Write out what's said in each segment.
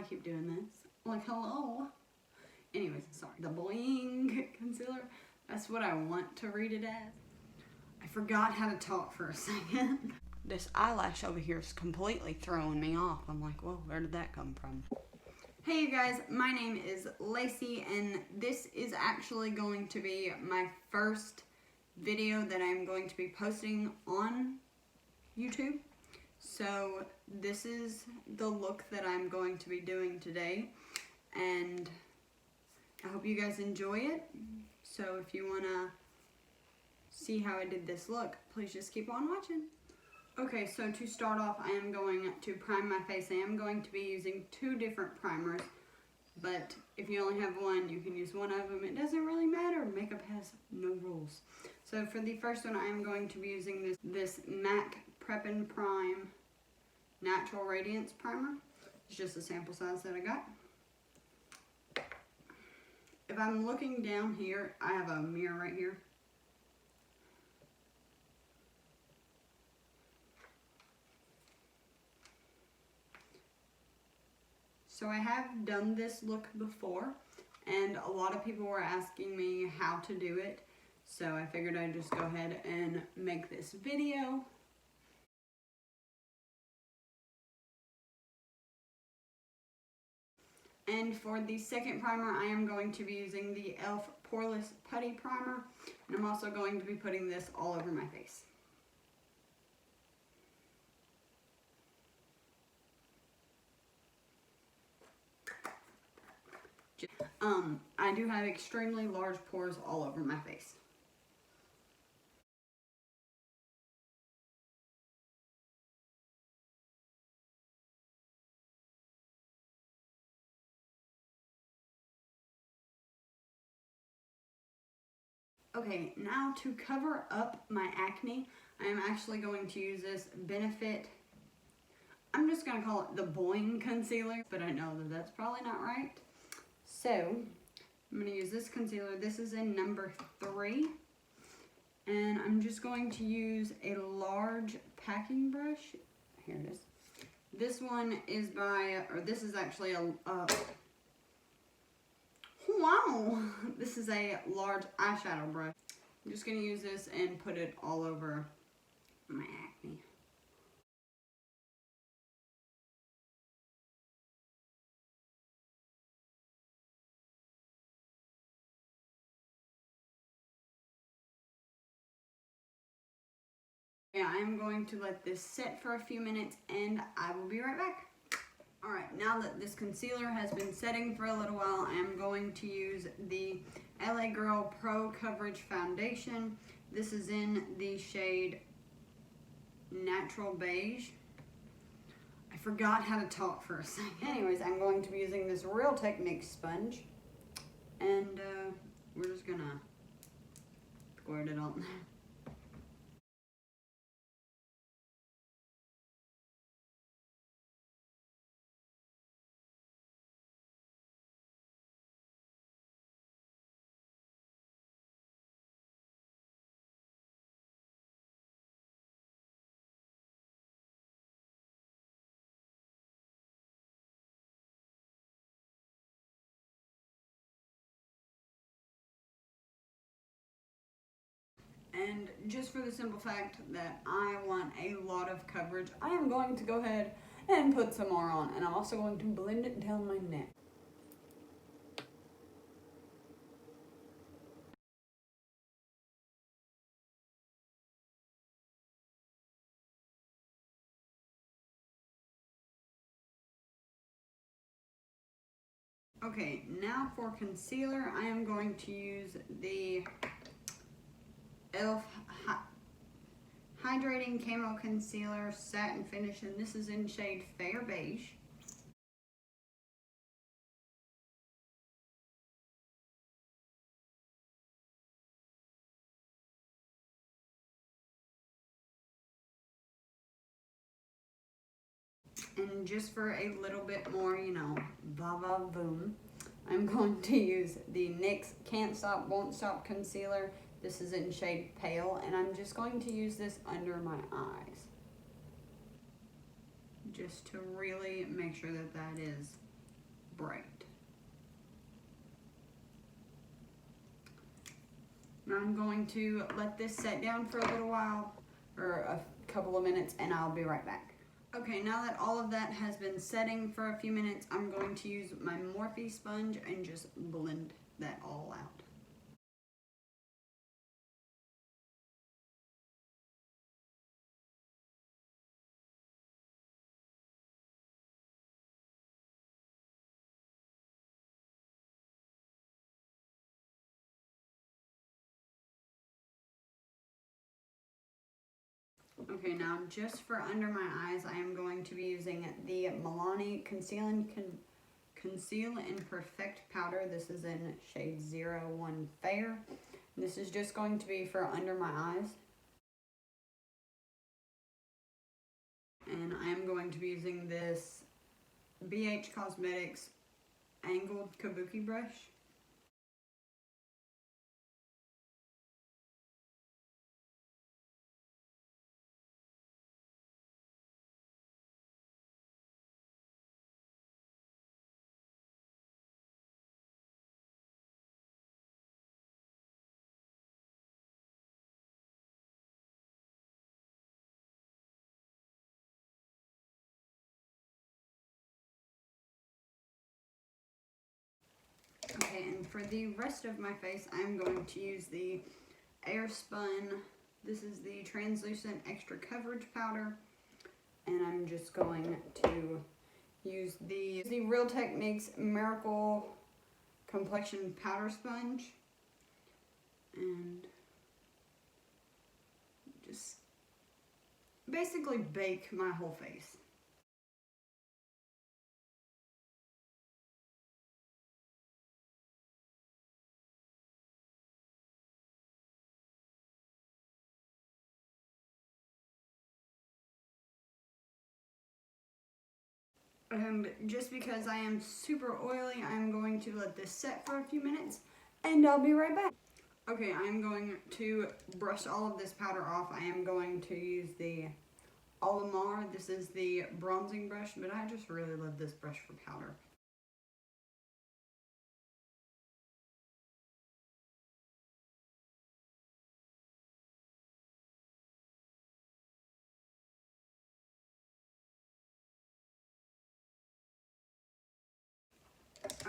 keep doing this. Like, hello. Anyways, sorry. The Bling concealer. That's what I want to read it as. I forgot how to talk for a second. This eyelash over here is completely throwing me off. I'm like, whoa, where did that come from? Hey you guys, my name is Lacey, and this is actually going to be my first video that I'm going to be posting on YouTube. So this is the look that I'm going to be doing today, and I hope you guys enjoy it. So if you want to see how I did this look, please just keep on watching. Okay, so to start off, I am going to prime my face. I am going to be using 2 different primers, but if you only have one, you can use one of them. It doesn't really matter. Makeup has no rules. So for the first one, I am going to be using this MAC Prep and Prime Natural Radiance Primer. It's just a sample size that I got. If I'm looking down here, I have a mirror right here. So I have done this look before, and a lot of people were asking me how to do it. So I figured I'd just go ahead and make this video. And for the second primer, I am going to be using the e.l.f. Poreless Putty Primer. And I'm also going to be putting this all over my face. I do have extremely large pores all over my face. Okay, now to cover up my acne, I am actually going to use this Benefit, I'm just going to call it the Boing Concealer, but I know that that's probably not right. So, I'm going to use this concealer. This is in number 3. And I'm just going to use a large packing brush. Here it is. This one is by, or this is actually a, wow! This is a large eyeshadow brush. I'm just going to use this and put it all over my acne. Yeah, I'm going to let this set for a few minutes and I will be right back. Alright, now that this concealer has been setting for a little while, I am going to use the LA Girl Pro Coverage Foundation. This is in the shade Natural Beige. I forgot how to talk for a second. Anyways, I'm going to be using this Real Technique sponge. And we're just going to squirt it on there. And just for the simple fact that I want a lot of coverage, I am going to go ahead and put some more on. And I'm also going to blend it down my neck. Okay, now for concealer, I am going to use the e.l.f. Hydrating Camo Concealer Satin Finish, and this is in shade Fair Beige. And just for a little bit more, you know, va-va-voom, I'm going to use the NYX Can't Stop, Won't Stop Concealer. This is in shade Pale, and I'm just going to use this under my eyes. Just to really make sure that that is bright. Now I'm going to let this set down for a little while, or a couple of minutes, and I'll be right back. Okay, now that all of that has been setting for a few minutes, I'm going to use my Morphe sponge and just blend that all out. Okay, now just for under my eyes, I am going to be using the Milani Conceal and Perfect powder. This is in shade 01 Fair. This is just going to be for under my eyes. And I am going to be using this BH Cosmetics angled kabuki brush. Okay, and for the rest of my face, I'm going to use the Airspun. This is the translucent extra coverage powder, and I'm just going to use the Real Techniques Miracle Complexion Powder Sponge, and just basically bake my whole face. And just because I am super oily, I'm going to let this set for a few minutes, and I'll be right back. Okay, I'm going to brush all of this powder off. I am going to use the Olimar. This is the bronzing brush, but I just really love this brush for powder.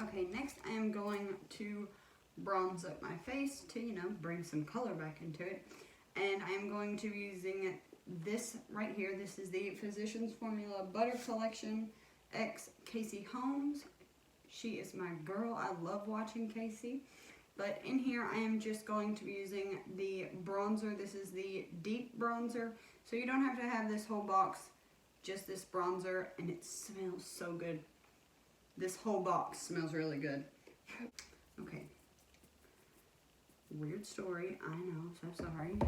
Okay, next I am going to bronze up my face to, bring some color back into it. And I'm going to be using this right here. This is the Physicians Formula Butter Collection X Casey Holmes. She is my girl. I love watching Casey. But in here, I am just going to be using the bronzer. This is the deep bronzer. So you don't have to have this whole box, just this bronzer, and it smells so good. This whole box smells really good. Okay. Weird story, I know, so sorry.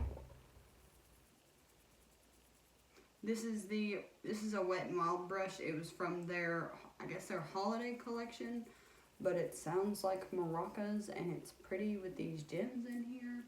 This is a Wet n Wild brush. It was from their, I guess their holiday collection, but it sounds like maracas, and it's pretty with these gems in here.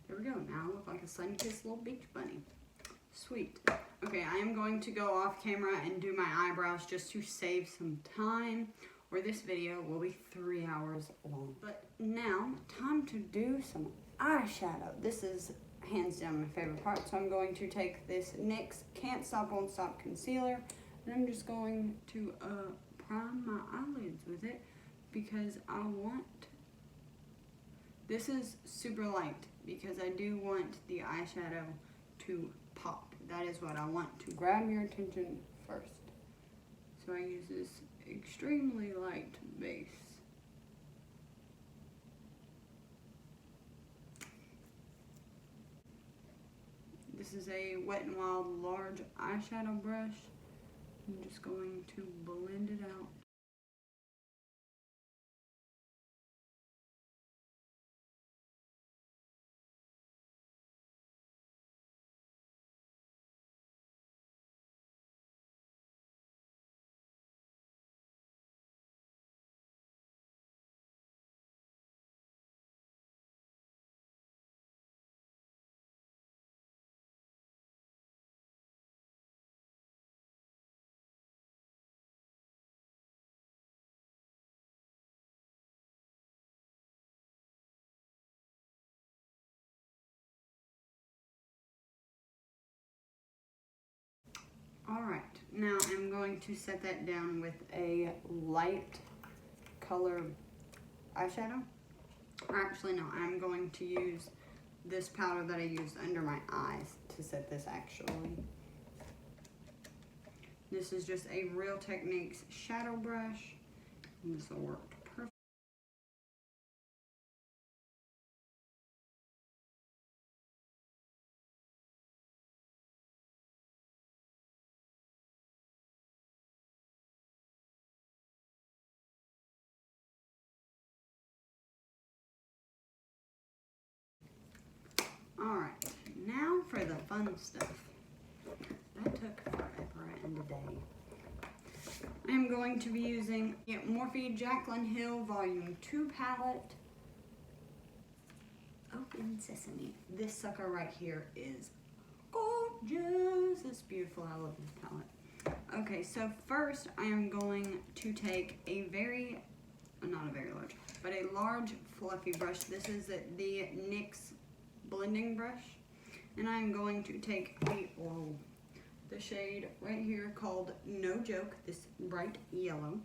There we go. Now I look like a sun-kissed little beach bunny. Sweet. Okay, I am going to go off camera and do my eyebrows just to save some time, or this video will be 3 hours long. But now, time to do some eyeshadow. This is hands down my favorite part, so I'm going to take this NYX Can't Stop Won't Stop concealer, and I'm just going to prime my eyelids with it, because I want... This is super light, because I do want the eyeshadow to pop. That is what I want to grab your attention first. So I use this extremely light base. This is a Wet n Wild large eyeshadow brush. I'm just going to blend it out. Alright, now I'm going to set that down with a light color eyeshadow. Or actually no, I'm going to use this powder that I used under my eyes to set this actually. This is just a Real Techniques shadow brush. And this will work perfect. Alright, now for the fun stuff. That took forever and a day. I'm going to be using Morphe Jaclyn Hill Volume 2 palette. Open Sesame. This sucker right here is gorgeous. It's beautiful. I love this palette. Okay, so first I am going to take a not a very large, but a large fluffy brush. This is the NYX blending brush, and I'm going to take the shade right here called No Joke, this bright yellow,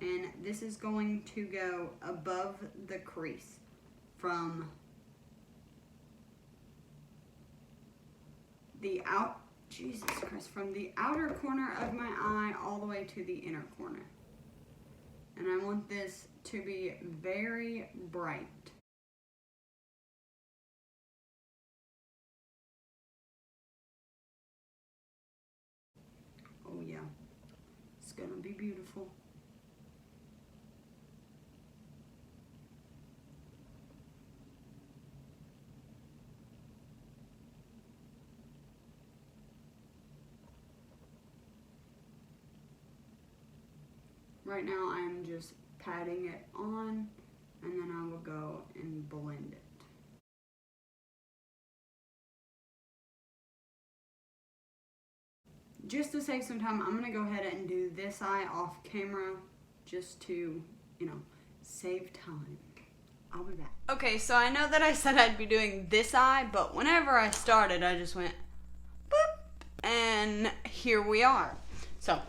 and this is going to go above the crease from the from the outer corner of my eye all the way to the inner corner, and I want this to be very bright. Oh yeah, it's gonna be beautiful. Right now I'm just patting it on, and then I will go and blend it. Just to save some time, I'm gonna go ahead and do this eye off camera just to, save time. I'll be back. Okay, so I know that I said I'd be doing this eye, but whenever I started, I just went boop, and here we are. So,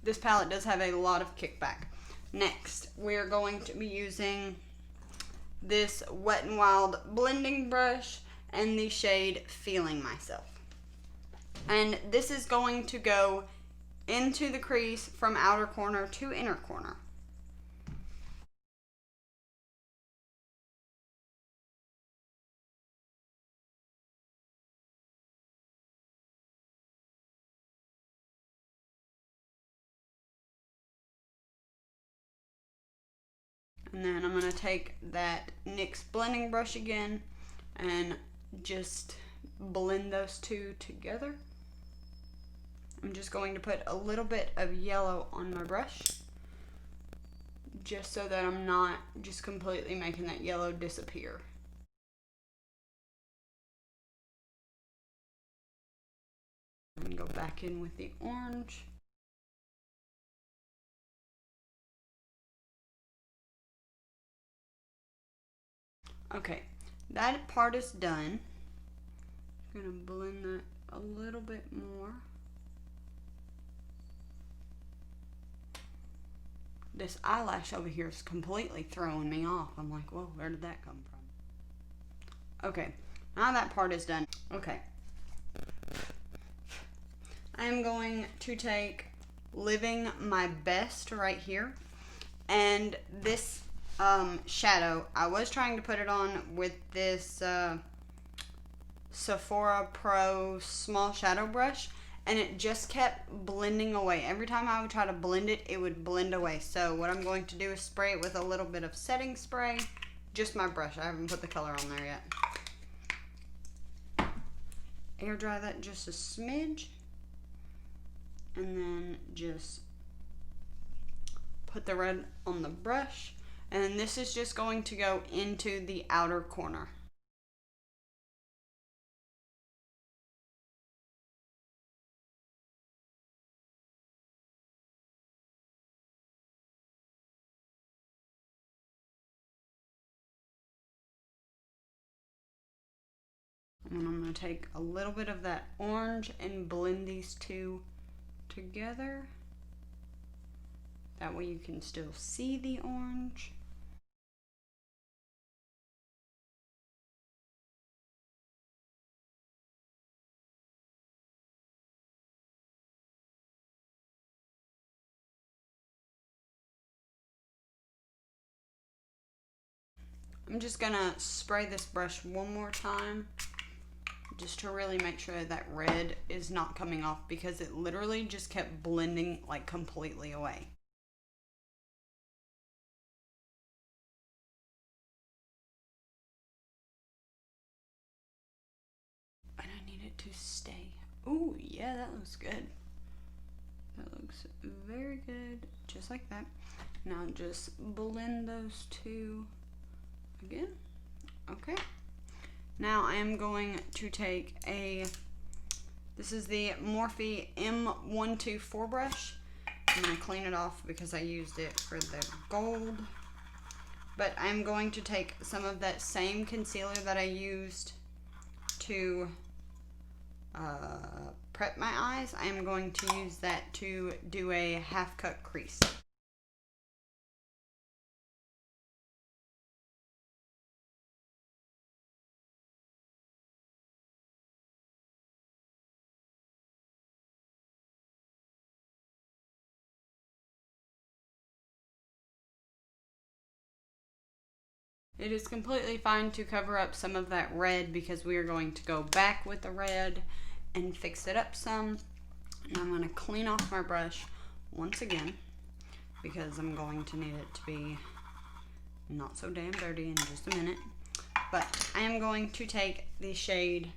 this palette does have a lot of kickback. Next, we're going to be using this Wet n Wild blending brush and the shade Feeling Myself. And this is going to go into the crease from outer corner to inner corner. And then I'm going to take that NYX blending brush again and just blend those two together. I'm just going to put a little bit of yellow on my brush, just so that I'm not just completely making that yellow disappear. And go back in with the orange. Okay, that part is done. I'm gonna blend that a little bit more. This eyelash over here is completely throwing me off. I'm like, whoa, where did that come from? Okay, now that part is done. Okay. I am going to take Living My Best right here. And this shadow, I was trying to put it on with this Sephora Pro small shadow brush, and it just kept blending away. Every time I would try to blend it, it would blend away. So what I'm going to do is spray it with a little bit of setting spray. Just my brush. I haven't put the color on there yet. Air dry that just a smidge. And then just put the red on the brush. And then this is just going to go into the outer corner. And I'm going to take a little bit of that orange and blend these two together. That way you can still see the orange. I'm just going to spray this brush one more time, just to really make sure that red is not coming off, because it literally just kept blending like completely away. And I need it to stay. Ooh, yeah, that looks good. That looks very good, just like that. Now just blend those two again. Okay. Now I am going to take this is the Morphe M124 brush. I'm going to clean it off because I used it for the gold. But I'm going to take some of that same concealer that I used to prep my eyes. I am going to use that to do a half cut crease. It is completely fine to cover up some of that red because we are going to go back with the red and fix it up some. And I'm going to clean off my brush once again because I'm going to need it to be not so damn dirty in just a minute. But I am going to take the shade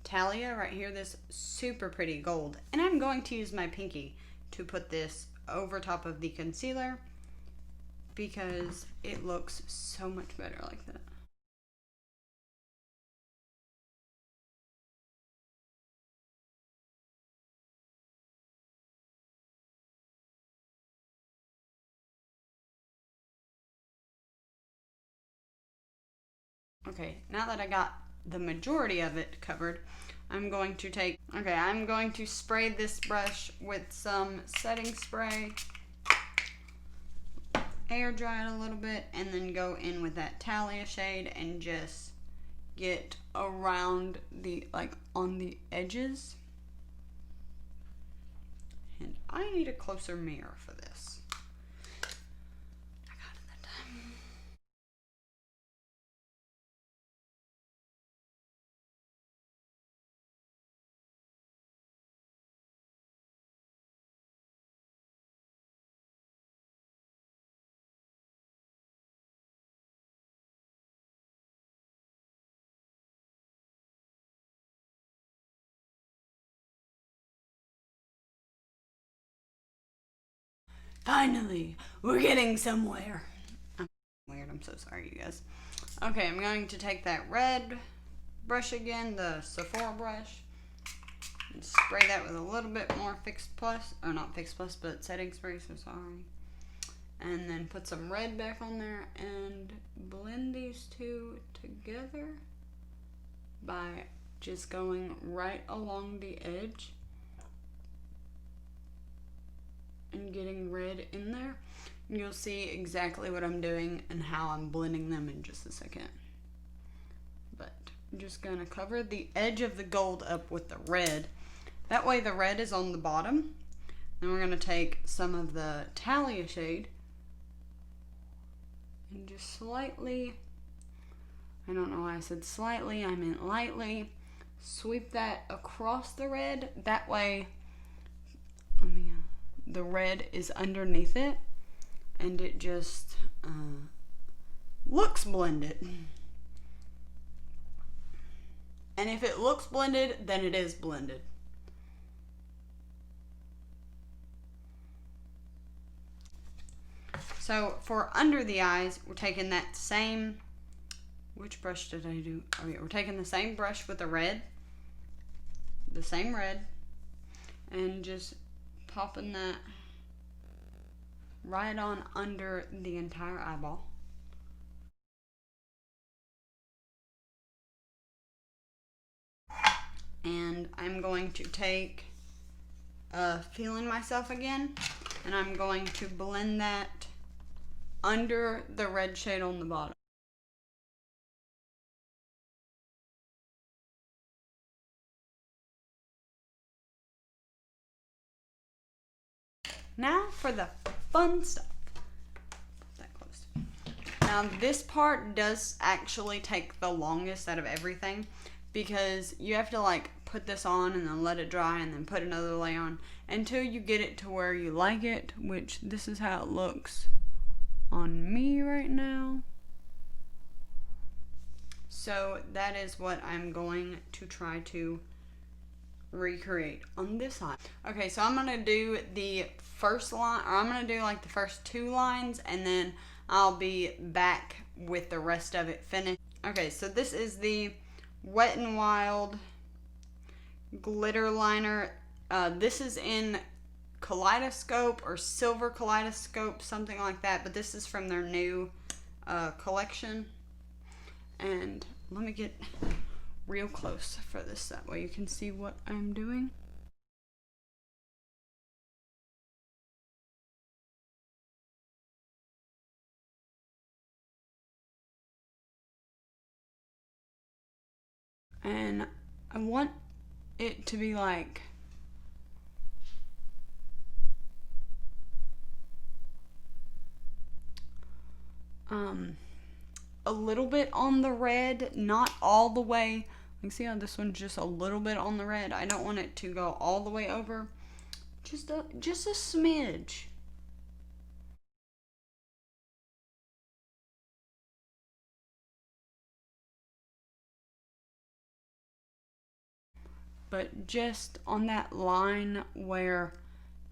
Talia right here, this super pretty gold, and I'm going to use my pinky to put this over top of the concealer because it looks so much better like that. Okay, now that I got the majority of it covered, I'm going to spray this brush with some setting spray, air dry it a little bit, and then go in with that Talia shade and just get around the, like, on the edges. And I need a closer mirror for this. I got it that time. Finally, we're getting somewhere. I'm weird, I'm so sorry, you guys. Okay, I'm going to take that red brush again, the Sephora brush, and spray that with a little bit more Fix Plus, or not Fix Plus, but setting spray, so sorry. And then put some red back on there and blend these two together by just going right along the edge and getting red in there. And you'll see exactly what I'm doing and how I'm blending them in just a second. But I'm just gonna cover the edge of the gold up with the red. That way the red is on the bottom. Then we're gonna take some of the Talia shade and just slightly, I don't know why I said slightly, I meant lightly, sweep that across the red. That way, the red is underneath it, and it just looks blended. And if it looks blended, then it is blended. So for under the eyes, we're taking that same, which brush did I do? Oh yeah, we're taking the same brush with the red, and just popping that right on under the entire eyeball. And I'm going to take Feeling Myself again, and I'm going to blend that under the red shade on the bottom. Now for the fun stuff. Put that close. Now this part does actually take the longest out of everything, because you have to like put this on and then let it dry and then put another layer on until you get it to where you like it, which this is how it looks on me right now. So that is what I'm going to try to recreate on this side. Okay, so I'm gonna do the first line, or I'm gonna do like the first 2 lines, and then I'll be back with the rest of it finished. Okay, so this is the Wet n Wild glitter liner. This is in Kaleidoscope or Silver Kaleidoscope, something like that, but this is from their new collection. And let me get real close for this, that way you can see what I'm doing. And I want it to be like a little bit on the red, not all the way. You can see how this one's just a little bit on the red. I don't want it to go all the way over. Just a smidge. But just on that line where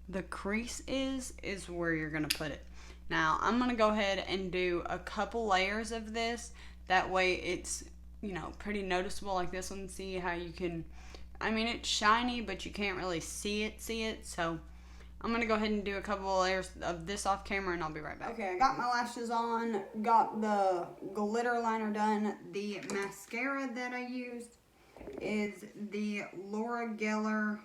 the crease is where you're gonna put it. Now I'm gonna go ahead and do a couple layers of this. That way it's, you know, pretty noticeable, like this one. See how you can, I mean, it's shiny, but you can't really see it. So I'm gonna go ahead and do a couple of layers of this off camera, and I'll be right back. Okay, I got my lashes on, got the glitter liner done. The mascara that I used is the Laura Geller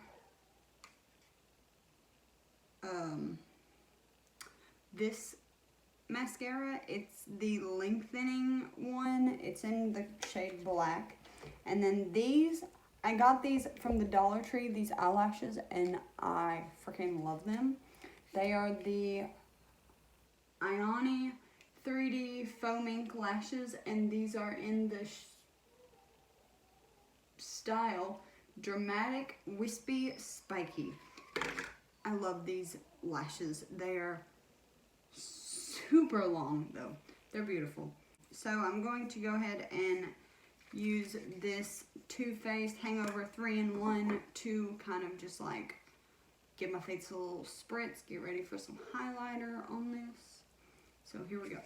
this mascara. It's the lengthening one. It's in the shade black. And then these, I got these from the Dollar Tree, these eyelashes, and I freaking love them. They are the Ioni 3D Foam Ink Lashes, and these are in the style Dramatic Wispy Spiky. I love these lashes. They're super long though. They're beautiful. So I'm going to go ahead and use this Too Faced Hangover 3-in-1 to kind of just like give my face a little spritz, get ready for some highlighter on this. So here we go.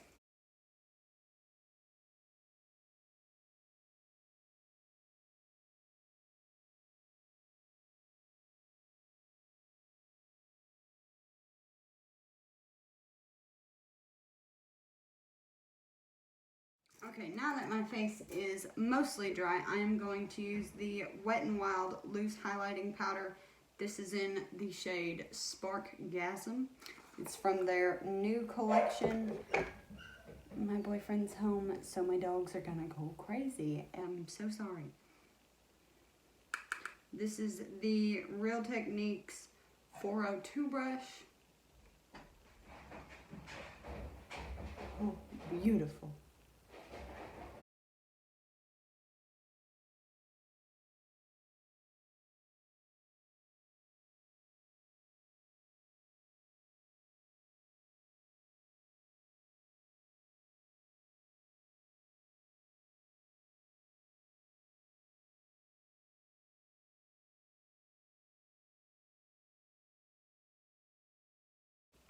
Okay, now that my face is mostly dry, I am going to use the Wet n Wild Loose Highlighting Powder. This is in the shade Sparkgasm. It's from their new collection. My boyfriend's home, so my dogs are gonna go crazy. I'm so sorry. This is the Real Techniques 402 brush. Oh, beautiful.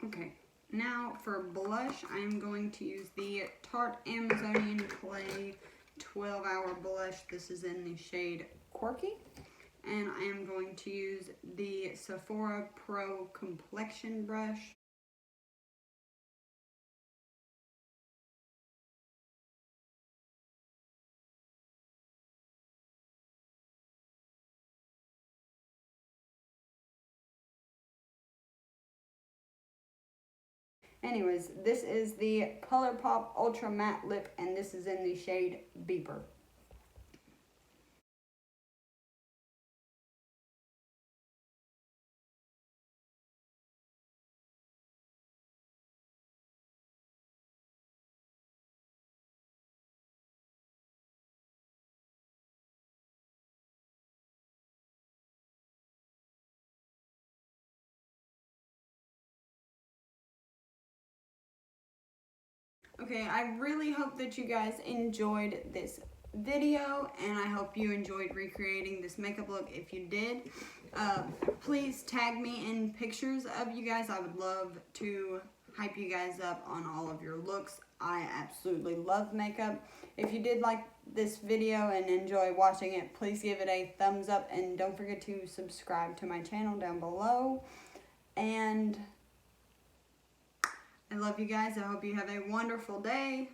Okay, now for blush, I am going to use the Tarte Amazonian Clay 12-Hour Blush. This is in the shade Quirky. And I am going to use the Sephora Pro Complexion Brush. Anyways, this is the ColourPop Ultra Matte Lip, and this is in the shade Beeper. Okay, I really hope that you guys enjoyed this video, and I hope you enjoyed recreating this makeup look. If you did, please tag me in pictures of you guys. I would love to hype you guys up on all of your looks. I absolutely love makeup. If you did like this video and enjoy watching it, please give it a thumbs up, and don't forget to subscribe to my channel down below. And I love you guys. I hope you have a wonderful day.